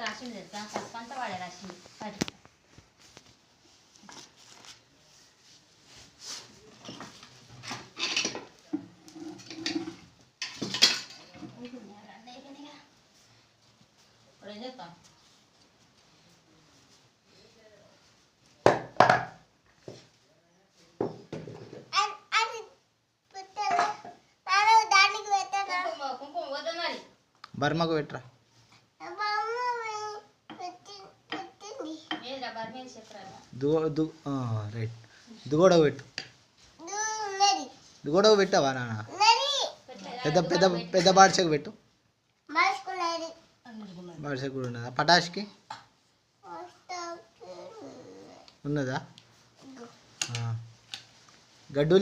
రాసింది తెలుసా, తప్పంతా వాడే రాసింది. ఇప్పుడు ఏం చేస్తాం? కుంకుమ పోతుంది మరి. బర్మకు పెట్టరా. ఏదిరా బర్మేది చెప్పరా. రైట్. దుగోడకు పెట్టు. దుగోడకు పెట్టావా నాన్న? పెద్ద పెద్ద పెద్ద బాడ్షకు పెట్టు. బాడ్షకు కూడా ఉన్నదా? పటాష్కి ఉన్నదా? గడ్డూలి